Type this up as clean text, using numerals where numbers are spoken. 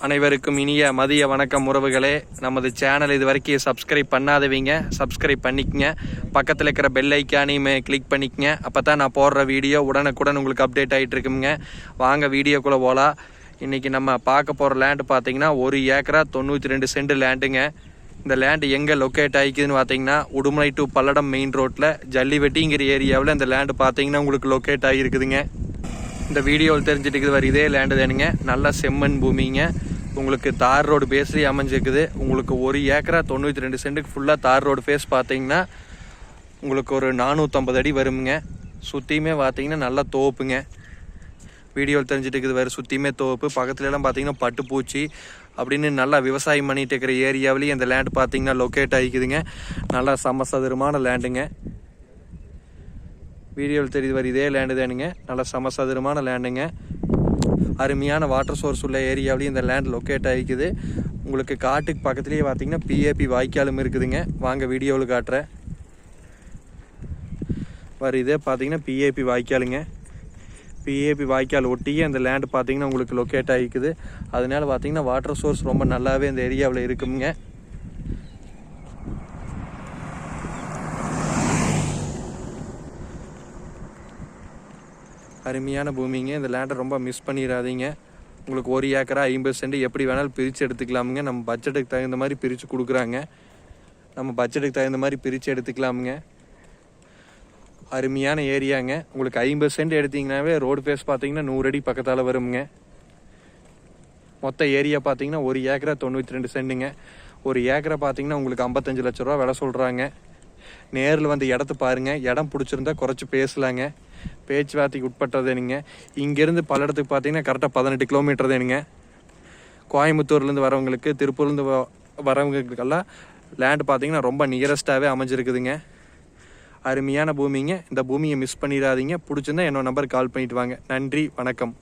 அனைவருக்கும் இனிய மதிய வணக்கம் உறவுகளே. நமது சேனல் இது வரைக்கும் சப்ஸ்கிரைப் பண்ணாதவங்க சப்ஸ்கிரைப் பண்ணிக்கங்க. பக்கத்தில் இருக்கிற பெல் ஐக்கானையுமே கிளிக் பண்ணிக்கங்க. அப்போ தான் நான் போடுற வீடியோ உடனுக்குடன் உங்களுக்கு அப்டேட் ஆகிட்டு இருக்குங்க. வாங்க வீடியோக்குள்ளே போகலாம். இன்றைக்கி நம்ம பார்க்க போகிற லேண்டு பார்த்தீங்கன்னா 1 ஏக்கரா 92 சென்ட் லேண்டுங்க. இந்த லேண்டு எங்கே லொக்கேட் ஆகிக்குதுன்னு பார்த்தீங்கன்னா உடுமலை டு பல்லடம் மெயின் ரோட்டில் ஜல்லிவெட்டிங்கிற ஏரியாவில் இந்த லேண்டு பார்த்தீங்கன்னா உங்களுக்கு லொக்கேட் ஆகியிருக்குதுங்க. இந்த வீடியோவில் தெரிஞ்சுட்டு வர இதே லேண்டு தானுங்க. நல்ல செம்மண் பூமிங்க. உங்களுக்கு தார் ரோடு பேஸ்லேயே அமைஞ்சிருக்குது. உங்களுக்கு 1 ஏக்கரா 92 சென்ட்டுக்கு ஃபுல்லாக தார் ரோடு ஃபேஸ் பார்த்தீங்கன்னா உங்களுக்கு ஒரு 450 அடி வருங்க. சுற்றியுமே பார்த்தீங்கன்னா நல்லா தோப்புங்க. வீடியோவில் தெரிஞ்சுட்டு வேறு சுற்றியுமே தோப்பு. பக்கத்துலலாம் பார்த்தீங்கன்னா பட்டுப்பூச்சி அப்படின்னு நல்லா விவசாயம் பண்ணிட்டு இருக்கிற ஏரியாவிலேயே இந்த லேண்டு பார்த்தீங்கன்னா லொக்கேட் ஆகிக்குதுங்க. நல்லா சமசதுரமான லேண்டுங்க. வீடியோவில் தெரியுது வர இதே லேண்டு தானுங்க. நல்லா சமசதுரமான லேண்டுங்க. அருமையான வாட்டர் சோர்ஸ் உள்ள ஏரியாவிலேயும் இந்த லேண்ட் லொக்கேட் ஆகிக்குது. உங்களுக்கு காட்டுக்கு பக்கத்துலேயே பார்த்தீங்கன்னா பிஏபி வாய்க்காலும் இருக்குதுங்க. வாங்க வீடியோவில் காட்டுறேன். வர இதே பார்த்தீங்கன்னா பிஏபி வாய்க்காலுங்க. பிஏபி வாய்க்கால் ஒட்டியே அந்த லேண்டு பார்த்தீங்கன்னா உங்களுக்கு லொக்கேட் ஆகிக்குது. அதனால பார்த்தீங்கன்னா வாட்டர் சோர்ஸ் ரொம்ப நல்லாவே இந்த ஏரியாவில் இருக்குங்க. அருமையான பூமிங்க. இந்த லேண்டை ரொம்ப மிஸ் பண்ணிடாதீங்க. உங்களுக்கு 1 ஏக்கரா 50 சென்ட் எப்படி வேணாலும் பிரித்து எடுத்துக்கலாமுங்க. நம்ம பட்ஜெட்டுக்கு தகுந்த மாதிரி பிரித்து கொடுக்குறாங்க. நம்ம பட்ஜெட்டுக்கு தகுந்த மாதிரி பிரித்து எடுத்துக்கலாமுங்க. அருமையான ஏரியாங்க. உங்களுக்கு 50 சென்ட் எடுத்திங்கனாவே ரோடு ஃபேஸ் பார்த்தீங்கன்னா 100 அடி பக்கத்தால் வருங்க. மொத்த ஏரியா பார்த்தீங்கன்னா 1 ஏக்கரா 92 சென்ட்டுங்க. 1 ஏக்கரை பார்த்தீங்கன்னா உங்களுக்கு 55 லட்ச ரூபா விலை சொல்கிறாங்க. நேரில் வந்து இடத்த பாருங்கள். இடம் பிடிச்சிருந்தா குறைச்சி பேசலாங்க. பேச்சுவார்த்தைக்கு உட்பட்டதேனுங்க. இங்கேருந்து பல்லடத்துக்கு பார்த்தீங்கன்னா கரெக்டாக 18 கிலோமீட்டர் தானுங்க. கோயம்புத்தூர்லேருந்து வரவங்களுக்கு, திருப்பூர்லேருந்து வரவங்களுக்கெல்லாம் லேண்டு பார்த்தீங்கன்னா ரொம்ப நியரஸ்ட்டாகவே அமைஞ்சிருக்குதுங்க. அருமையான பூமிங்க. இந்த பூமியை மிஸ் பண்ணிடாதீங்க. பிடிச்சிருந்தா என்னோட நம்பருக்கு கால் பண்ணிட்டு வாங்க. நன்றி, வணக்கம்.